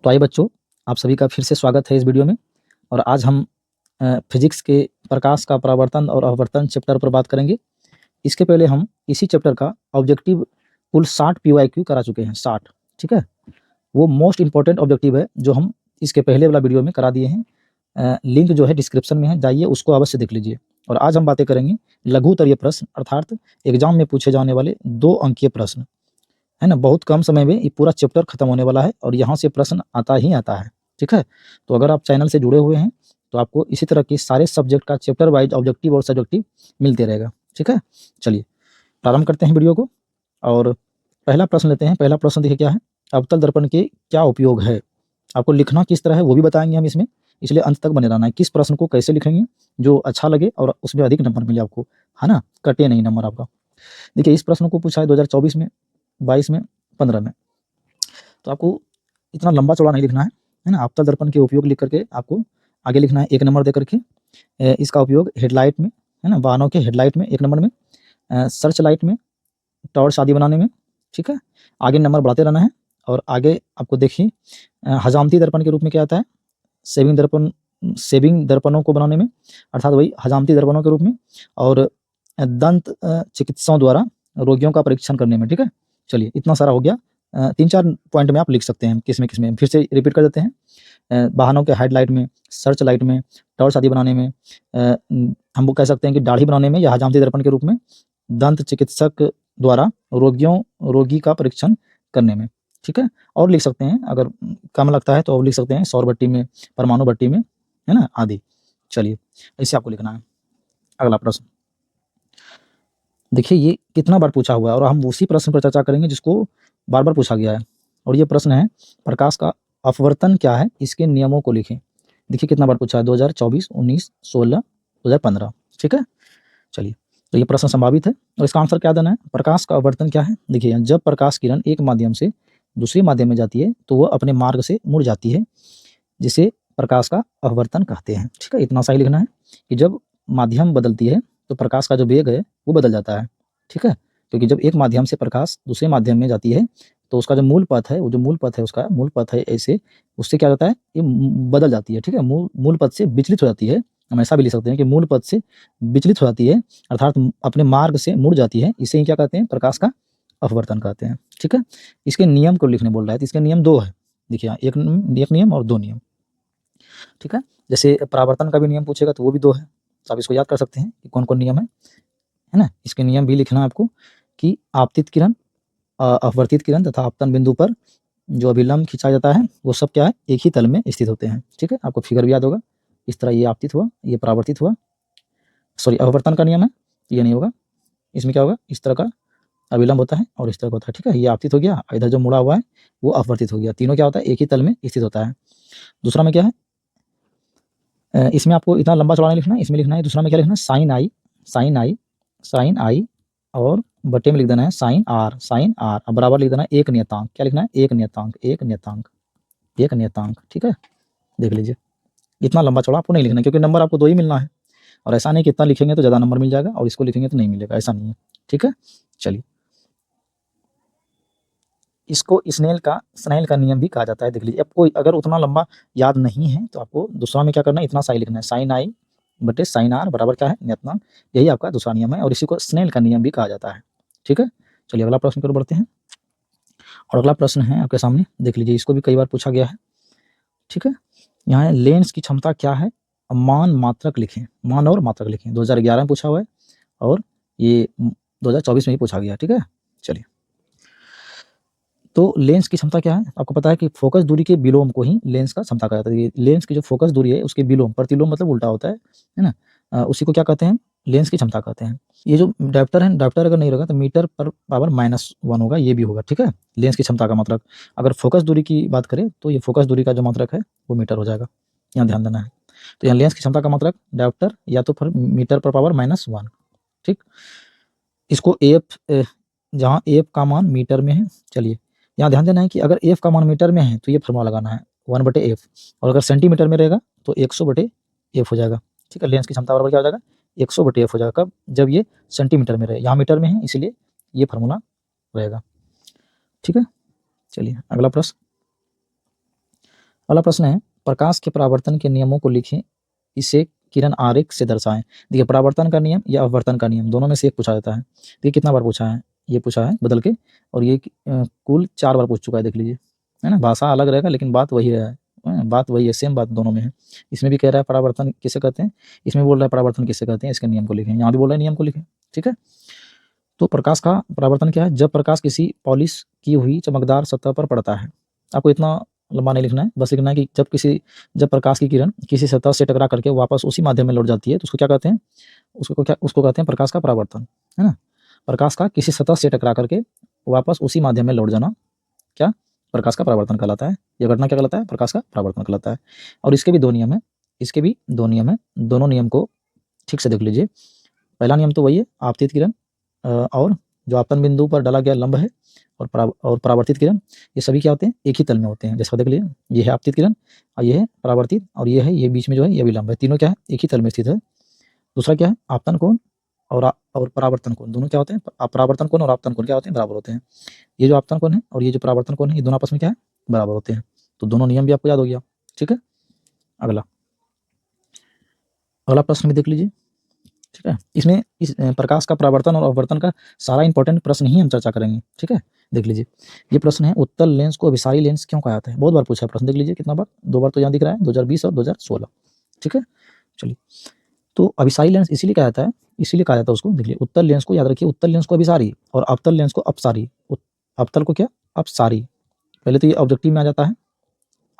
तो आइए बच्चों, आप सभी का फिर से स्वागत है इस वीडियो में। और आज हम फिजिक्स के प्रकाश का परावर्तन और अपवर्तन चैप्टर पर बात करेंगे। इसके पहले हम इसी चैप्टर का ऑब्जेक्टिव कुल 60 पीवाईक्यू करा चुके हैं, 60। ठीक है, वो मोस्ट इंपॉर्टेंट ऑब्जेक्टिव है जो हम इसके पहले वाला वीडियो में करा दिए हैं। लिंक जो है डिस्क्रिप्शन में है, जाइए उसको अवश्य देख लीजिए। और आज हम बातें करेंगे लघु उत्तरीय प्रश्न, अर्थात एग्जाम में पूछे जाने वाले 2 अंकीय प्रश्न, है ना। बहुत कम समय में ये पूरा चैप्टर खत्म होने वाला है और यहाँ से प्रश्न आता ही आता है। ठीक है, तो अगर आप चैनल से जुड़े हुए हैं तो आपको इसी तरह के सारे सब्जेक्ट का चैप्टर वाइज ऑब्जेक्टिव और सब्जेक्टिव मिलते रहेगा। ठीक है, चलिए प्रारंभ करते हैं वीडियो को। और पहला प्रश्न लेते हैं। पहला प्रश्न देखिए क्या है, अवतल दर्पण के क्या उपयोग है। आपको लिखना किस तरह है वो भी बताएंगे हम इसमें, इसलिए अंत तक बने रहना है। किस प्रश्न को कैसे लिखेंगे जो अच्छा लगे और उसमें अधिक नंबर मिले आपको, है ना, कटे नहीं नंबर आपका। देखिए इस प्रश्न को पूछा है 2024 में, 22 में, 15 में। तो आपको इतना लंबा चौड़ा नहीं लिखना है ना। अवतल दर्पण के उपयोग लिख करके आपको आगे लिखना है 1 नंबर दे करके। इसका उपयोग हेडलाइट में, है ना, वाहनों के हेडलाइट में 1 नंबर में, सर्च लाइट में, टॉर्च आदि बनाने में। ठीक है, आगे नंबर बढ़ाते रहना है। और आगे आपको देखिए हजामती दर्पण के रूप में क्या आता है, सेविंग दर्पणों को बनाने में, अर्थात वही हजामती दर्पणों के रूप में। और दंत चिकित्सकों द्वारा रोगियों का परीक्षण करने में। ठीक है, चलिए इतना सारा हो गया। 3-4 पॉइंट में आप लिख सकते हैं किसमें फिर से रिपीट कर देते हैं। वाहनों के हेडलाइट में, सर्च लाइट में, टॉर्च आदि बनाने में, हम वो कह सकते हैं कि दाढ़ी बनाने में या हजामती दर्पण के रूप में, दंत चिकित्सक द्वारा रोगी का परीक्षण करने में। ठीक है, और लिख सकते हैं अगर कम लगता है तो और लिख सकते हैं सौर भट्टी में, परमाणु भट्टी में, है ना, आदि। चलिए ऐसे आपको लिखना है। अगला प्रश्न देखिए, ये कितना बार पूछा हुआ है और हम उसी प्रश्न पर चर्चा करेंगे जिसको बार बार पूछा गया है। और ये प्रश्न है, प्रकाश का अपवर्तन क्या है, इसके नियमों को लिखें। देखिए कितना बार पूछा है, 2024, 19, 16, 2015। ठीक है, चलिए तो ये प्रश्न संभावित है और इसका आंसर क्या देना है। प्रकाश का अपवर्तन क्या है, देखिए जब प्रकाश किरण एक माध्यम से दूसरे माध्यम में जाती है तो वह अपने मार्ग से मुड़ जाती है, जिसे प्रकाश का अपवर्तन कहते हैं। ठीक है, इतना सही लिखना है कि जब माध्यम बदलती है तो प्रकाश का जो वेग है वो बदल जाता है। ठीक है, क्योंकि जब एक माध्यम से प्रकाश दूसरे माध्यम में जाती है तो उसका जो मूल पथ है, वो जो मूल पथ है उसका मूल पथ है ऐसे, उससे क्या होता है, ये बदल जाती है। ठीक है, मूल पथ से विचलित हो जाती है। हम ऐसा भी लिख सकते हैं कि मूल पथ से विचलित हो जाती है, अर्थात अपने मार्ग से मुड़ जाती है। इसे ही क्या कहते हैं, प्रकाश का अपवर्तन कहते हैं। ठीक है, इसके नियम को लिखने बोल रहा है तो इसके नियम 2 है। देखिए एक नियम और 2 नियम। ठीक है, जैसे परावर्तन का भी नियम पूछेगा तो वो भी 2 है, तो आप इसको याद कर सकते हैं कि कौन-कौन नियम है ना। इसके नियम भी लिखना है आपको कि आपतित किरण, अपवर्तित किरण तथा आपतन बिंदु पर जो अभिलंब खींचा जाता है वो सब क्या है, एक ही तल में स्थित होते हैं। ठीक है, आपको फिगर भी याद होगा। इस तरह ये आपतित हुआ, ये परावर्तित हुआ, सॉरी अपवर्तन का नियम है, ये नहीं होगा। इसमें क्या होगा, इस तरह का अभिलंब होता है और इस तरह का होता है। ठीक है, ये आपतित हो गया, इधर जो मुड़ा हुआ है वो अपवर्तित हो गया। तीनों क्या होता है, एक ही तल में स्थित होता है। दूसरा में क्या है, इसमें आपको इतना लंबा चौड़ा नहीं लिखना है, इसमें लिखना है दूसरा में क्या लिखना है, साइन आई, साइन आई, साइन आई, और बटे में लिख देना है साइन आर, साइन आर। अब बराबर लिख देना है एक नियतांक। क्या लिखना है, एक नियतांक, एक नियतांक, एक नियतांक। ठीक है, देख लीजिए इतना लंबा चौड़ा आपको नहीं लिखना क्योंकि नंबर आपको 2 ही मिलना है। और ऐसा नहीं कि इतना लिखेंगे तो ज़्यादा नंबर मिल जाएगा और इसको लिखेंगे तो नहीं मिलेगा, ऐसा नहीं है। ठीक है, चलिए इसको स्नेल का नियम भी कहा जाता है। देख लीजिए, आपको अगर उतना लंबा याद नहीं है तो आपको दूसरा में क्या करना है, इतना सही लिखना है, साइन आई बटे साइन आर बराबर क्या है, नियतांक। यही आपका दूसरा नियम है और इसी को स्नेल का नियम भी कहा जाता है। ठीक है, चलिए अगला प्रश्न की ओर बढ़ते हैं। और अगला प्रश्न है आपके सामने, देख लीजिए, इसको भी कई बार पूछा गया है। ठीक है, यहाँ है लेंस की क्षमता क्या है, मान मात्रक लिखें, मान और मात्रक लिखें। 2011 में पूछा हुआ है और ये 2024 में ही पूछा गया। ठीक है, चलिए तो लेंस की क्षमता क्या है, आपको पता है कि फोकस दूरी के विलोम को ही लेंस का क्षमता कहा जाता है। ये लेंस की जो फोकस दूरी है उसके विलोम, प्रतिलोम मतलब उल्टा होता है ना। उसी को क्या कहते हैं, लेंस की क्षमता कहते हैं। ये जो डायप्टर है, डायप्टर अगर नहीं रहेगा तो मीटर पर पावर -1 होगा, ये भी होगा। ठीक है, लेंस की क्षमता का मात्रक। अगर फोकस दूरी की बात करें तो ये फोकस दूरी का जो मात्रक है वो मीटर हो जाएगा, यहाँ ध्यान देना है। तो यहाँ लेंस की क्षमता का मात्रक डायप्टर या तो फिर मीटर पर पावर -1। ठीक, इसको एफ, जहाँ एफ का मान मीटर में है, चलिए यहाँ ध्यान देना है कि अगर एफ का मान मीटर में है तो ये फॉर्मूला लगाना है 1/f, और अगर सेंटीमीटर में रहेगा तो 100/f हो जाएगा। ठीक है, लेंस की क्षमता बराबर क्या हो जाएगा, 100/f हो जाएगा। कब, जब ये सेंटीमीटर में रहे, यहाँ मीटर में है इसलिए ये फार्मूला रहेगा। ठीक है, चलिए अगला प्रश्न, अगला प्रश्न है, प्रकाश के परावर्तन के नियमों को लिखें, इसे किरण आरेख से दर्शाएं। देखिए, परावर्तन का नियम या अपवर्तन का नियम दोनों में से एक पूछा जाता है। देखिए कितना बार पूछा है, ये पूछा है बदल के, और ये कुल 4 बार पूछ चुका है, देख लीजिए, है ना। भाषा अलग रहेगा लेकिन बात वही है, बात वही है, सेम बात दोनों में है। इसमें भी कह रहा है परावर्तन किसे कहते हैं, इसमें बोल रहा है परावर्तन किसे कहते हैं, इसके नियम को लिखें। यहाँ भी बोल रहा है नियम को लिखें, ठीक है। तो प्रकाश का परावर्तन क्या है, जब प्रकाश किसी पॉलिश की हुई चमकदार सतह पर पड़ता है। आपको इतना लंबा नहीं लिखना है, बस लिखना है कि जब प्रकाश की किरण किसी सतह से टकरा करके वापस उसी माध्यम में लौट जाती है तो उसको क्या कहते हैं, उसको कहते हैं प्रकाश का परावर्तन, है ना। प्रकाश का किसी सतह से टकरा करके वापस उसी माध्यम में लौट जाना क्या, प्रकाश का परावर्तन कहलाता है। यह घटना क्या कहलाता है, प्रकाश का परावर्तन कहलाता है। और इसके भी 2 नियम है, दोनों नियम को ठीक से देख लीजिए। पहला नियम तो वही है, आपतित किरण और जो आपतन बिंदु पर डाला गया लंब है और परावर्तित किरण, ये सभी क्या होते हैं, एक ही तल में होते हैं। जैसा देख लीजिए, ये है आपतित किरण और ये है परावर्तित, और ये बीच में जो है ये भी लंब है, तीनों क्या है, एक ही तल में स्थित है। दूसरा क्या है, आपतन कोण और परावर्तन कोण दोनों क्या होते हैं, परावर्तन कोण और आपतन कोण क्या होते हैं, बराबर होते हैं। ये जो आपतन कोण है और ये जो परावर्तन कोण है, ये दोनों आपस में क्या है, बराबर होते हैं। तो दोनों नियम भी आपको याद हो गया, ठीक है। अगला प्रश्न भी देख लीजिए, ठीक है। इसमें इस प्रकाश का परावर्तन और अपवर्तन का सारा इंपॉर्टेंट प्रश्न ही हम चर्चा करेंगे, ठीक है। देख लीजिए, ये प्रश्न है, उत्तल लेंस को अभिसारी लेंस क्यों कहा जाता है। बहुत बार पूछा है प्रश्न, देख लीजिए कितना बार, 2 बार तो यहाँ दिख रहा है, 2020 और 2016, ठीक है। चलिए, तो अभिसारी लेंस इसीलिए कहा जाता है उसको। देखिए, उत्तल लेंस को याद रखिए, उत्तल लेंस को अभिसारी और अवतल लेंस को अपसारी। अवतल को क्या, अपसारी। पहले तो ये ऑब्जेक्टिव में आ जाता है,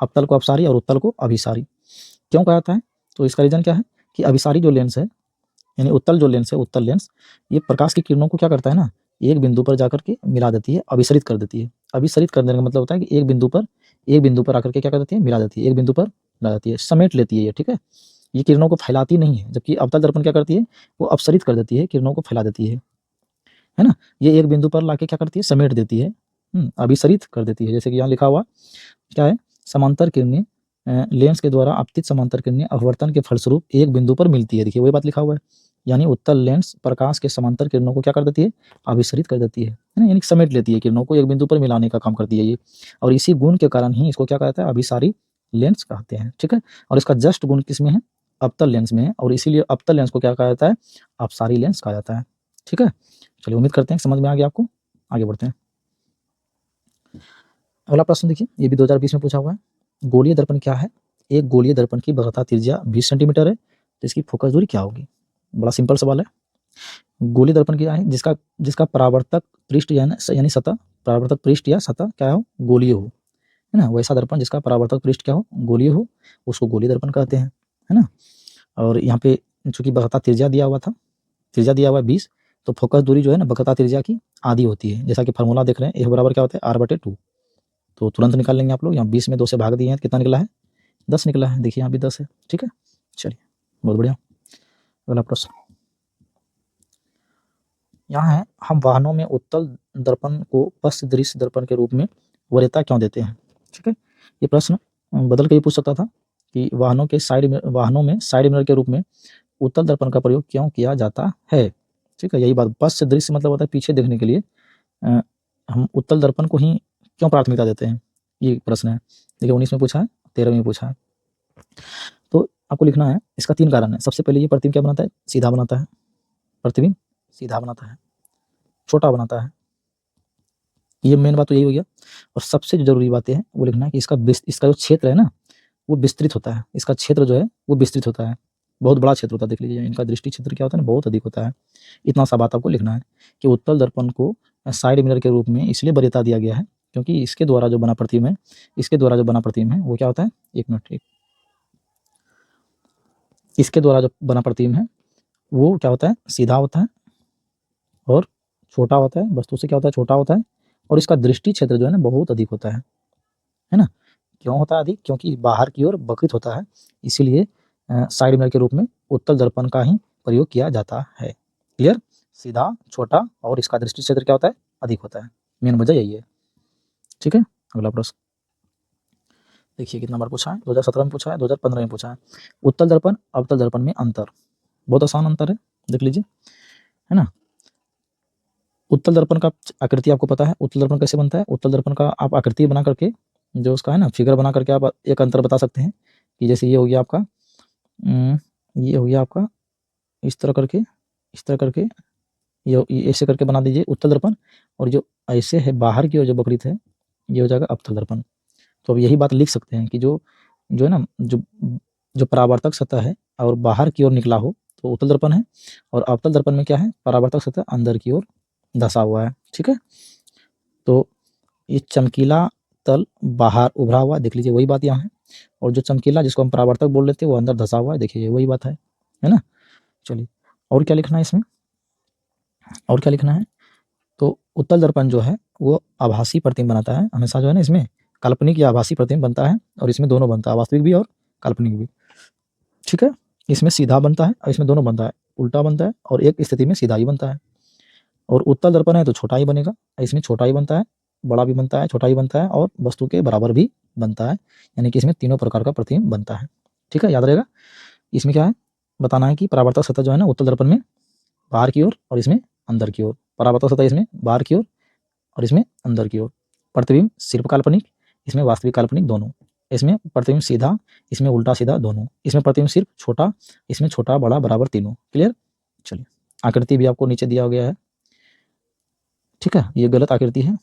अवतल को अपसारी और उत्तल को अभिसारी। क्यों कहा जाता है, तो इसका रीजन क्या है कि अभिसारी जो लेंस है, यानी उत्तल जो लेंस है, उत्तल लेंस, ये प्रकाश की किरणों को क्या करता है ना, एक बिंदु पर जाकर के मिला देती है, अभिसरित कर देती है। अभिसरित कर देने का मतलब होता है कि एक बिंदु पर आकर के क्या कर देती है, मिला देती है, एक बिंदु पर मिला देती है, समेट लेती है ये, ठीक है। ये किरणों को फैलाती नहीं है, जबकि अवतल दर्पण क्या करती है, वो अपसरित कर देती है, किरणों को फैला देती है ना। ये एक बिंदु पर लाके क्या करती है, समेट देती है, अभिसरित कर देती है। जैसे कि यहाँ लिखा हुआ क्या है, समांतर किरणें लेंस के द्वारा आपतित समांतर किरणें अपवर्तन के फलस्वरूप एक बिंदु पर मिलती है। देखिए वही बात लिखा हुआ है, यानी उत्तल लेंस प्रकाश के समांतर किरणों को क्या कर देती है, अभिसरित कर देती है ना, यानी समेट लेती है, किरणों को एक बिंदु पर मिलाने का काम करती है ये। और इसी गुण के कारण ही इसको क्या कहता है, अभिसारी लेंस कहते हैं, ठीक है। और इसका जस्ट गुण किस में है, अवतल लेंस में है, और इसीलिए अवतल लेंस को क्या कहा जाता है, अपसारी लेंस कहा जाता है, ठीक है। चलिए, उम्मीद करते हैं समझ में आ गया आपको। आगे बढ़ते हैं। अगला प्रश्न देखिए, ये भी 2020 में पूछा हुआ है। गोलीय दर्पण क्या है, एक गोलीय दर्पण की वक्रता त्रिज्या 20 सेंटीमीटर है, तो इसकी फोकस दूरी क्या होगी। बड़ा सिंपल सवाल है। गोलीय दर्पण क्या है, जिसका परावर्तक पृष्ठ यानी सतह, परावर्तक पृष्ठ या सतह क्या हो, गोलीय हो, है ना। वैसा दर्पण जिसका परावर्तक पृष्ठ क्या हो, गोलीय हो, उसको गोलीय दर्पण कहते हैं, है ना। और यहाँ पे चूंकि वक्रता त्रिज्या दिया हुआ है 20, तो फोकस दूरी जो है ना वक्रता त्रिज्या की आधी होती है। जैसा कि फॉर्मूला देख रहे हैं, ए बराबर क्या होता है, r/2। तो तुरंत निकाल लेंगे आप लोग, यहाँ 20 में 2 से भाग दिए हैं तो कितना निकला है, 10 निकला है। देखिए यहाँ भी 10 है, ठीक है। चलिए, बहुत बढ़िया। अगला प्रश्न यहाँ है, हम वाहनों में उत्तल दर्पण को पश्च दृश्य दर्पण के रूप में वरीयता क्यों देते हैं, ठीक है। ये प्रश्न बदल के ही पूछ सकता था कि वाहनों में साइड मिरर के रूप में उत्तल दर्पण का प्रयोग क्यों किया जाता है, ठीक है। यही बात, पश्च दृश्य मतलब होता है पीछे देखने के लिए, हम उत्तल दर्पण को ही क्यों प्राथमिकता देते हैं, ये प्रश्न है। देखिए 19 में पूछा है, 13 में पूछा है। तो आपको लिखना है, इसका 3 कारण है। सबसे पहले ये प्रतिबिंब क्या बनाता है, सीधा बनाता है, प्रतिबिंब सीधा बनाता है, छोटा बनाता है, ये मेन बात तो यही हो गया। और सबसे जो जरूरी बात है वो लिखना है कि इसका जो क्षेत्र है ना, वो विस्तृत होता है, इसका क्षेत्र जो है वो विस्तृत होता है, बहुत बड़ा क्षेत्र होता है। देख लीजिए इनका दृष्टि क्षेत्र क्या होता है ना, बहुत अधिक होता है। इतना सा बात आपको लिखना है कि उत्तल दर्पण को साइड मिरर के रूप में इसलिए वरीयता दिया गया है क्योंकि इसके द्वारा जो बना प्रतिबिंब है वो क्या होता है, एक मिनट, इसके द्वारा जो बना प्रतिबिंब है वो क्या होता है, सीधा होता है और छोटा होता है, वस्तु से क्या होता है, छोटा होता है। और इसका दृष्टि क्षेत्र जो है ना बहुत अधिक होता है ना। क्यों होता है अधिक, क्योंकि बाहर की ओर वक्रित होता है, इसीलिए साइड मिरर के रूप में उत्तल दर्पण का ही प्रयोग किया जाता है। क्लियर, सीधा, छोटा, और इसका दृष्टि क्षेत्र क्या होता है, अधिक होता है। मेन वजह यही है, ठीक है। अगला प्रश्न देखिए, कितना बार पूछा है, 2017 में पूछा है, 2015 में पूछा है। उत्तल दर्पण अवतल दर्पण में अंतर, बहुत आसान अंतर है, देख लीजिए, है ना। उत्तल दर्पण का आकृति आपको पता है, उत्तल दर्पण कैसे बनता है। उत्तल दर्पण का आप आकृति बना करके जो उसका है ना फिगर बना करके आप एक अंतर बता सकते हैं कि जैसे ये हो गया आपका ये हो गया आपका इस तरह करके ये ऐसे करके बना दीजिए उत्तल दर्पण, और जो ऐसे है बाहर की ओर जो वक्रित है ये हो जाएगा अवतल दर्पण। तो अब यही बात लिख सकते हैं कि जो जो है ना जो परावर्तक सतह है और बाहर की ओर निकला हो तो उत्तल दर्पण है, और अवतल दर्पण में क्या है, परावर्तक सतह अंदर की ओर धंसा हुआ है। ठीक है, तो ये चमकीला तल बाहर उभरा हुआ, देख लीजिए वही बात यहाँ है, और जो चमकीला जिसको हम परावर्तक बोल लेते हैं वो अंदर धंसा हुआ है, देखिए वही बात है ना। चलिए और क्या लिखना है इसमें, और क्या लिखना है, तो उत्तल दर्पण जो है वो आभासी प्रतिबिंब बनाता है हमेशा, जो है ना इसमें काल्पनिक या आभासी प्रतिबिंब बनता है, और इसमें दोनों बनता है, वास्तविक भी और काल्पनिक भी। ठीक है, इसमें सीधा बनता है और इसमें दोनों बनता है, उल्टा बनता है और एक स्थिति में सीधा ही बनता है। और उत्तल दर्पण है तो छोटा ही बनेगा, इसमें छोटा ही बनता है, बड़ा भी बनता है, छोटा ही बनता है और वस्तु के बराबर भी बनता है, यानी कि इसमें तीनों प्रकार का प्रतिबिंब बनता है। ठीक है, याद रहेगा। इसमें क्या है बताना है कि परावर्तक सतह जो है ना उत्तल दर्पण में बाहर की ओर और इसमें अंदर की ओर, परावर्तक सतह इसमें बाहर की ओर और इसमें अंदर की ओर। प्रतिबिंब सिर्फ काल्पनिक, इसमें वास्तविक काल्पनिक दोनों। इसमें प्रतिबिंब सीधा, इसमें उल्टा सीधा दोनों। इसमें प्रतिबिंब सिर्फ छोटा, इसमें छोटा बड़ा बराबर तीनों। क्लियर। चलिए आकृति भी आपको नीचे दिया गया है। ठीक है, ये गलत आकृति है,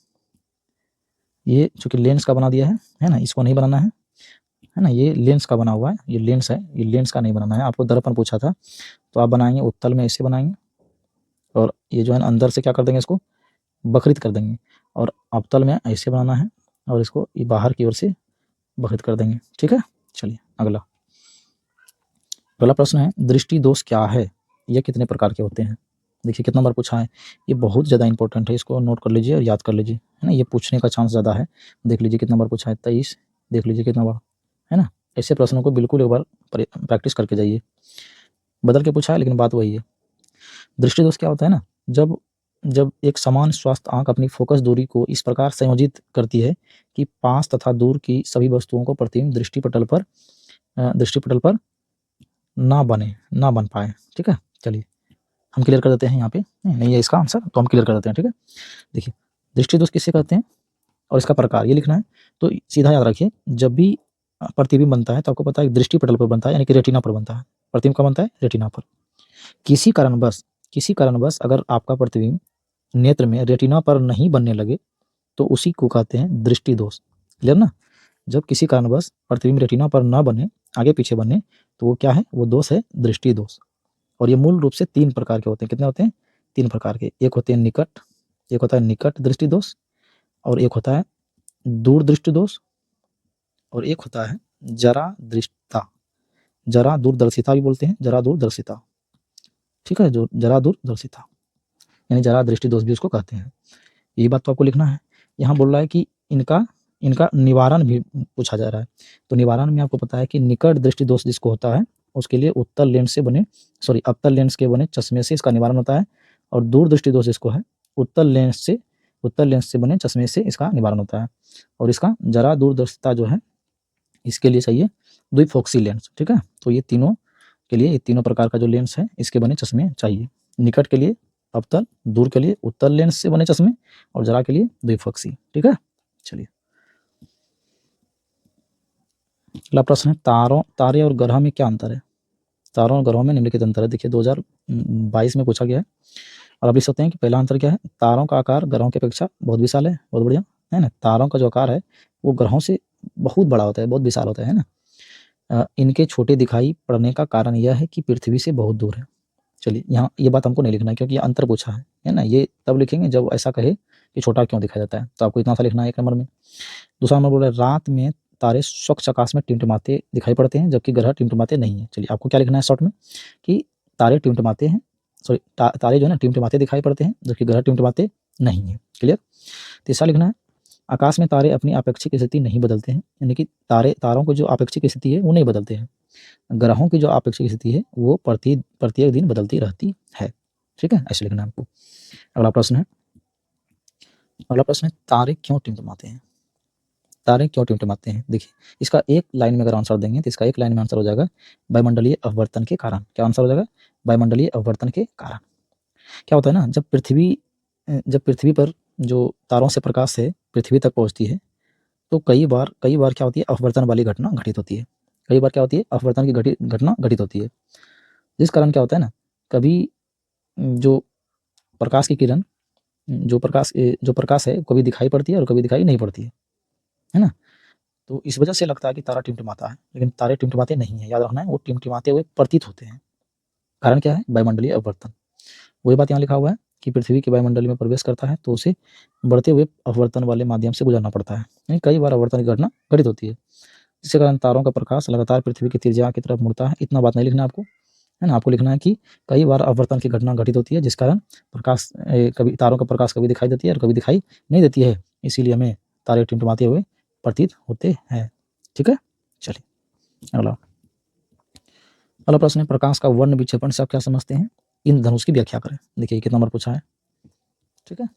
ये चूंकि लेंस का बना दिया है ना, इसको नहीं बनाना है ना, ये लेंस का बना हुआ है, ये लेंस है, ये लेंस का नहीं बनाना है। आपको दर्पण पूछा था तो आप बनाएंगे उत्तल में ऐसे बनाएंगे, और ये जो है अंदर से क्या कर देंगे, इसको बखरित कर देंगे, और अवतल में ऐसे बनाना है और इसको ये बाहर की ओर से बखरित कर देंगे। ठीक है, चलिए अगला प्रश्न है, दृष्टि दोष क्या है, ये कितने प्रकार के होते हैं। देखिए कितना बार पूछा है, ये बहुत ज़्यादा इंपॉर्टेंट है, इसको नोट कर लीजिए और याद कर लीजिए, है ना, ये पूछने का चांस ज़्यादा है। देख लीजिए कितना बार पूछा है, 23, देख लीजिए कितना बार, है ना। ऐसे प्रश्नों को बिल्कुल एक बार प्रैक्टिस करके जाइए। बदल के पूछा है लेकिन बात वही है। दृष्टि दोष क्या होता है ना, जब जब एक समान स्वास्थ्य आंख अपनी फोकस दूरी को इस प्रकार संयोजित करती है कि पास तथा दूर की सभी वस्तुओं को प्रतिबिंब दृष्टिपटल पर ना बन पाए। ठीक है, चलिए हम क्लियर कर देते हैं, यहाँ पे नहीं है इसका आंसर तो हम क्लियर कर देते हैं। ठीक है, देखिए दृष्टि दोष किससे कहते हैं और इसका प्रकार ये लिखना है। तो सीधा याद रखिए, जब भी प्रतिबिंब बनता है तो आपको पता है दृष्टिपटल पर बनता है, यानी कि रेटिना पर बनता है। प्रतिबिंब का बनता है रेटिना पर। किसी कारणवश अगर आपका प्रतिबिंब नेत्र में रेटिना पर नहीं बनने लगे तो उसी को कहते हैं दृष्टि दोष। क्लियर ना। जब किसी कारणवश प्रतिबिंब रेटिना पर ना बने, आगे पीछे बने, तो वो क्या है, वो दोष है दृष्टि दोष। और ये मूल रूप से 3 प्रकार के होते हैं। कितने होते हैं, 3 प्रकार के। एक होते हैं निकट, एक होता है निकट दृष्टि दोष, और एक होता है दूर दृष्टि दोष, और एक होता है जरा दृष्टता, जरा दूरदर्शिता भी बोलते हैं, जरा दूरदर्शिता। ठीक है, जो जरा दूरदर्शिता यानी जरा दृष्टि दोष भी उसको कहते हैं। यही बात तो आपको लिखना है। यहाँ बोल रहा है कि इनका निवारण भी पूछा जा रहा है। तो निवारण में आपको पता है कि निकट दृष्टि दोष जिसको होता है उसके लिए अवतल लेंस के बने चश्मे से इसका निवारण होता है, और दूर दृष्टि दोष जिसको है उत्तल लेंस से बने चश्मे से इसका निवारण होता है। और इसका जरा दूरदर्शिता जो है इसके लिए चाहिए द्विफोक्सी लेंस। ठीक है, तो ये तीनों के लिए, ये तीनों प्रकार का जो लेंस है इसके बने चश्मे चाहिए। निकट के लिए अवतल, दूर के लिए उत्तल लेंस से बने चश्मे, और जरा के लिए द्विफोक्सी। ठीक है, चलिए अगला प्रश्न है, तारे और ग्रह में क्या अंतर है। तारों और ग्रहों में निम्नलिखित अंतर है। देखिए 2022 में पूछा गया है, और आप लिख सकते हैं कि पहला अंतर क्या है, तारों का आकार ग्रहों की अपेक्षा बहुत विशाल है। बहुत बढ़िया, है ना। तारों का जो आकार है वो ग्रहों से बहुत बड़ा होता है, बहुत विशाल होता है ना। इनके छोटे दिखाई पड़ने का कारण यह है कि पृथ्वी से बहुत दूर है। चलिए यहाँ ये बात हमको नहीं लिखना है क्योंकि ये अंतर पूछा है ना। ये तब लिखेंगे जब ऐसा कहे कि छोटा क्यों दिखाई देता है, तो आपको इतना सा लिखना है 1 नंबर में। दूसरा नंबर बोल रहा है, रात में तारे स्वच्छ आकाश में टिमटिमाते दिखाई पड़ते हैं जबकि ग्रह टिमटिमाते नहीं है। चलिए आपको क्या लिखना है शॉर्ट में, कि तारे टिमटिमाते हैं, सॉरी तारे जो है ना टिमटिमाते दिखाई पड़ते हैं जबकि ग्रह टिमटिमाते नहीं है। क्लियर। तीसरा लिखना है, आकाश में तारे अपनी अपेक्षित स्थिति नहीं बदलते हैं, यानी कि तारों को जो अपेक्षित स्थिति है वो नहीं बदलते हैं। ग्रहों की जो अपेक्षित स्थिति है वो प्रत्येक दिन बदलती रहती है। ठीक है, ऐसे लिखना है आपको। अगला प्रश्न है, तारे क्यों टिमटिमाते हैं। तारे क्यों टिमटिमाते हैं, देखिए इसका एक लाइन में अगर आंसर देंगे तो इसका एक लाइन में आंसर हो जाएगा वायुमंडलीय अपवर्तन के कारण। क्या आंसर हो जाएगा, वायुमंडलीय अपवर्तन के कारण। क्या होता है ना, जब पृथ्वी पर जो तारों से प्रकाश है पृथ्वी तक पहुंचती है तो कई बार क्या होती है, अपवर्तन वाली घटना घटित होती है। कई बार क्या होती है, अपवर्तन की घटना घटित होती है, जिस कारण क्या होता है ना, कभी जो प्रकाश की किरण, जो प्रकाश है कभी दिखाई पड़ती है और कभी दिखाई नहीं पड़ती है ना? तो इस वजह से लगता है कि तारा टिमटिमाता है, लेकिन तारे टिमटिमाते नहीं हैं, याद रखना है, वो टिमटिमाते हुए प्रतीत होते हैं। कारण क्या है? वायुमंडलीय अपवर्तन। वही बात यहाँ लिखा हुआ है कि पृथ्वी के वायुमंडल में प्रवेश करता है तो उसे बढ़ते हुए अपवर्तन वाले माध्यम से गुजरना पड़ता है। यानी कई बार अपवर्तन की घटना घटित होती है, जिसके कारण तारों का प्रकाश लगातार पृथ्वी की त्रिज्या की तरफ मुड़ता है। इतना बात नहीं लिखना आपको, है ना? आपको लिखना है कि कई बार अपवर्तन की घटना घटित होती है, जिस कारण प्रकाश कभी तारों का प्रकाश कभी दिखाई देती है और कभी दिखाई नहीं देती है, इसीलिए हमें तारे टिमटिमाते हुए प्रतीत होते हैं। ठीक है? चलिए अगला प्रश्न है, प्रकाश का वर्ण विक्षेपण से आप क्या समझते हैं? इंद्रधनुष की व्याख्या करें। देखिए कितना नंबर पूछा है। ठीक है,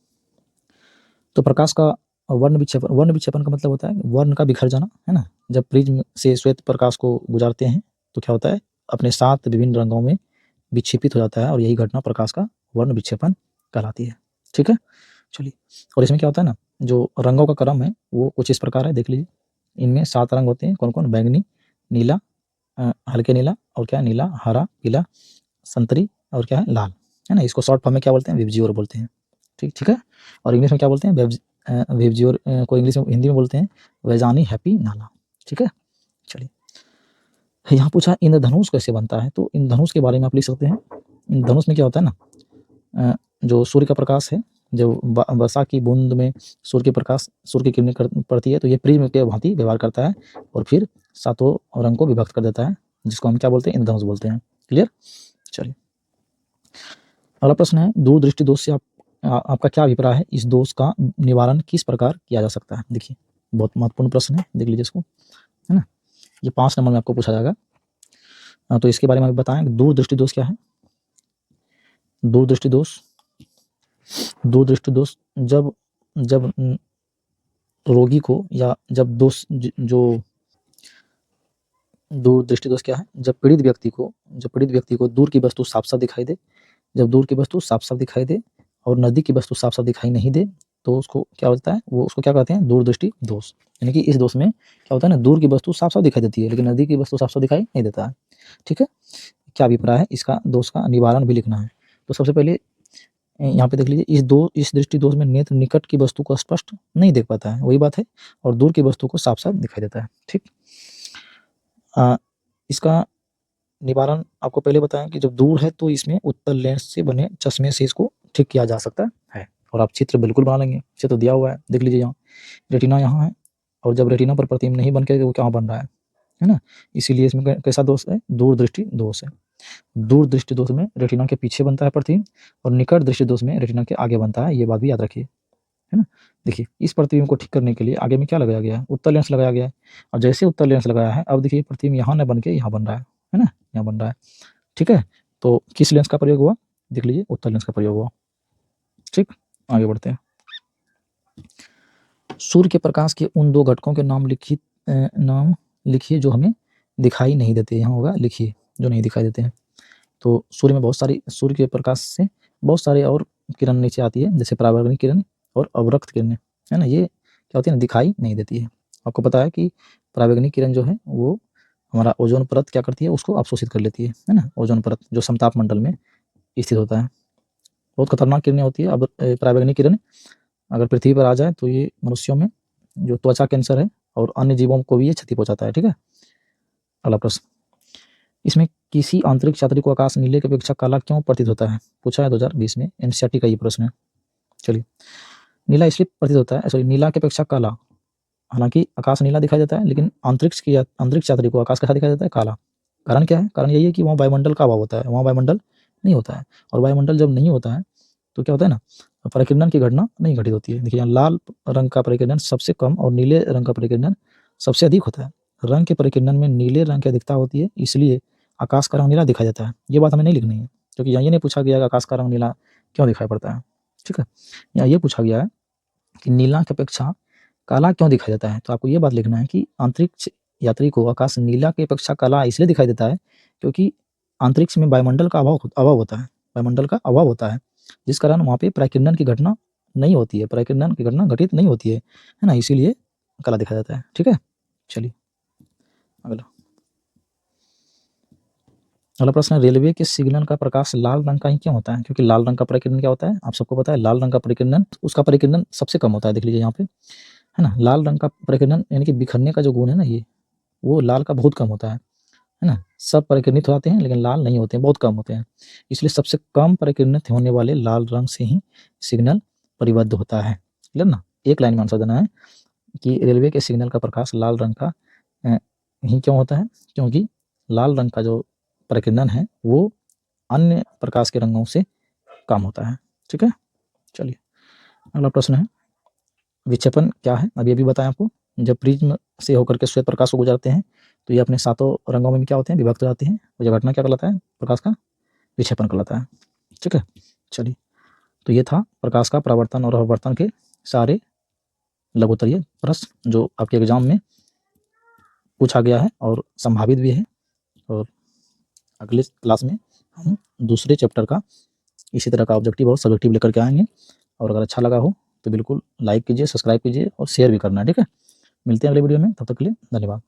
तो प्रकाश का वर्ण विक्षेपण का मतलब होता है वर्ण का बिखर जाना, है ना? जब प्रिज्म से श्वेत प्रकाश को गुजारते हैं तो क्या होता है, अपने 7 विभिन्न रंगों में विक्षेपित हो जाता है और यही घटना प्रकाश का वर्ण विक्षेपण कहलाती है। ठीक है, चलिए, और इसमें क्या होता है ना, जो रंगों का क्रम है वो कुछ इस प्रकार है, देख लीजिए। इनमें 7 रंग होते हैं, कौन-कौन? बैंगनी, नीला, हल्के नीला, और क्या है, नीला, हरा, पीला, संतरी, और क्या है, लाल, है ना? इसको शॉर्ट फॉर्म में क्या बोलते हैं? विबजियोर बोलते हैं। ठीक है, और इंग्लिश में क्या बोलते हैं? विबजियोर को इंग्लिश में, हिंदी में बोलते हैं वैजानी हैप्पी नाला। ठीक है, चलिए, यहाँ पूछा इंद्रधनुष कैसे बनता है, तो इंद्रधनुष के बारे में आप लिख सकते हैं। इंद्रधनुष में क्या होता है ना, जो सूर्य का प्रकाश है, जब वर्षा की बूंद में सूर्य की किरणें पड़ती है तो ये प्रिज्म के भांति व्यवहार करता है और फिर 7 रंग को विभक्त कर देता है, जिसको हम क्या बोलते हैं? इंद्रधनुष बोलते हैं। क्लियर? चलिए, अगला प्रश्न है, दूरदृष्टि दोष से आपका क्या अभिप्राय है? इस दोष का निवारण किस प्रकार किया जा सकता है? देखिए, बहुत महत्वपूर्ण प्रश्न है, देख लीजिए इसको, है ना? ये 5 नंबर में आपको पूछा जाएगा। तो इसके बारे में आप बताएं, दूरदृष्टि दोष क्या है? दूरदृष्टि दोष जब रोगी को, या जब जो दूरदृष्टि दोष क्या है? जब पीड़ित व्यक्ति को दूर की वस्तु साफ-साफ दिखाई दे, जब दूर की वस्तु साफ-साफ दिखाई दे और नज़दीक की वस्तु साफ-साफ दिखाई नहीं दे, तो उसको क्या होता है? वो उसको क्या कहते हैं? दूरदृष्टि दोष। यानी कि इस दोष में क्या होता है ना, दूर की वस्तु साफ-साफ दिखाई देती है, लेकिन नज़दीक की वस्तु साफ-साफ दिखाई नहीं देता है। ठीक है? क्या अभिप्राय है? इसका दोष का निवारण भी लिखना है। तो सबसे पहले यहाँ पे देख लीजिए, इस दृष्टि दोष में नेत्र निकट की वस्तु को स्पष्ट नहीं देख पाता है, वही बात है, और दूर की वस्तु को साफ-साफ दिखाई देता है। ठीक? इसका निवारण आपको पहले बताएं कि जब दूर है तो इसमें उत्तल लेंस से बने चश्मे से इसको ठीक किया जा सकता है, और आप चित्र बिल्कुल बना लेंगे, चित्र दिया हुआ है, देख लीजिए यहाँ रेटिना यहाँ है, और जब रेटिना पर प्रतिबिंब नहीं बन के वो कहाँ बन रहा है ना? इसीलिए इसमें कैसा दोष है? दूरदृष्टि दोष है। दूरदृष्टि दोष में रेटिना के पीछे बनता है प्रतिबिंब, और निकट दृष्टि दोष में रेटिना के आगे बनता है, ये बात भी याद रखिए, है ना? देखिए, इस प्रतिबिंब को ठीक करने के लिए आगे में क्या लगाया गया है? उत्तल लेंस लगाया गया है, और जैसे उत्तल लेंस लगाया है, अब देखिए प्रतिबिंब यहाँ न बन के यहाँ बन रहा है ना? यहाँ बन रहा है। ठीक है, तो किस लेंस का प्रयोग हुआ? देख लीजिए, उत्तल लेंस का प्रयोग हुआ। ठीक, आगे बढ़ते हैं। सूर्य के प्रकाश के उन 2 घटकों के नाम लिखिए जो हमें दिखाई नहीं देते। यहाँ होगा लिखिए, जो नहीं दिखाई देते हैं। तो सूर्य के प्रकाश से बहुत सारे और किरण नीचे आती है, जैसे पराबैंगनी किरण और अवरक्त किरणें, है ना? ये क्या होती है ना, दिखाई नहीं देती है। आपको पता है कि पराबैंगनी किरण जो है वो हमारा ओजोन परत क्या करती है? उसको अवशोषित कर लेती है ना? ओजोन परत जो समताप मंडल में स्थित होता है। बहुत खतरनाक किरणें होती है। अब पराबैंगनी किरण अगर पृथ्वी पर आ जाए तो ये मनुष्यों में जो त्वचा कैंसर है और अन्य जीवों को भी ये क्षति पहुँचाता है। ठीक है, अगला प्रश्न, इसमें किसी अंतरिक्ष यात्री को आकाश नीले की अपेक्षा काला क्यों प्रतीत होता है? पूछा है 2020 में, एनसीईआरटी का ये प्रश्न है। चलिए, नीला इसलिए प्रतीत होता है, सॉरी, नीला की अपेक्षा काला, हालांकि आकाश नीला दिखाई देता है, लेकिन अंतरिक्ष यात्री को आकाश कैसा दिखाई देता है? काला। कारण क्या है? कारण यही है कि वहाँ वायुमंडल का अभाव होता है, वहाँ वायुमंडल नहीं होता है, और वायुमंडल जब नहीं होता है तो क्या होता है ना, परिकिरण की घटना नहीं घटित होती है। देखिए, यहाँ लाल रंग का परिकिरण सबसे कम और नीले रंग का परिकिरण सबसे अधिक होता है। रंग के परिकिरण में नीले रंग की अधिकता होती है, इसलिए आकाश का रंग नीला दिखाई देता है। ये बात हमें नहीं लिखनी है, क्योंकि यहाँ ये नहीं पूछा गया कि आकाश का रंग नीला क्यों दिखाई पड़ता है। ठीक है, यहाँ ये पूछा गया है कि नीला की अपेक्षा काला क्यों दिखाई देता है। तो आपको ये बात लिखना है कि अंतरिक्ष यात्री को आकाश नीला की अपेक्षा काला इसलिए दिखाई देता है क्योंकि अंतरिक्ष में वायुमंडल का अभाव होता है, वायुमंडल का अभाव होता है, जिस कारण वहाँ पे पराकिरण की घटना नहीं होती है, पराकिरण की घटना घटित नहीं होती है ना? इसीलिए काला दिखा जाता है। ठीक है, चलिए अगला। अगला प्रश्न है, रेलवे के सिग्नल का प्रकाश लाल रंग का ही क्यों होता है? क्योंकि लाल रंग का परिकिरण क्या होता है, आप सबको पता है। लाल रंग का परिकिरण, उसका परिकिरण सबसे कम होता है, देख लीजिए यहाँ पे, है ना। लाल रंग का परिकिरण यानी कि बिखरने का जो गुण है ना, ये वो लाल का बहुत कम होता है ना। सब परिकिरणित हो जाते हैं लेकिन लाल नहीं होते हैं, बहुत कम होते हैं। इसलिए सबसे कम परिकिरणित होने वाले लाल रंग से ही सिग्नल परिबद्ध होता है। क्लियर ना, एक लाइन में आंसर देना है कि रेलवे के सिग्नल का प्रकाश लाल रंग का ही क्यों होता है, क्योंकि लाल रंग का जो परिकिरण है वो अन्य प्रकाश के रंगों से कम होता है। ठीक है, चलिए अगला प्रश्न है, विक्षेपण क्या है? अभी अभी बताएं आपको। जब प्रिज्म से होकर के श्वेत प्रकाश को गुजरते हैं तो ये अपने सातों रंगों में क्या होते हैं, विभक्त हो जाते हैं। तो यह घटना क्या कहलाता है, प्रकाश का विक्षेपण कहलाता है। ठीक है, चलिए तो ये था प्रकाश का परावर्तन और अपवर्तन के सारे लघुत्तरीय प्रश्न जो आपके एग्जाम में पूछा गया है और संभावित भी है। और अगले क्लास में हम दूसरे चैप्टर का इसी तरह का ऑब्जेक्टिव और सब्जेक्टिव लेकर के आएंगे। और अगर अच्छा लगा हो तो बिल्कुल लाइक कीजिए, सब्सक्राइब कीजिए और शेयर भी करना है। ठीक है, मिलते हैं अगले वीडियो में, तब तक के लिए धन्यवाद।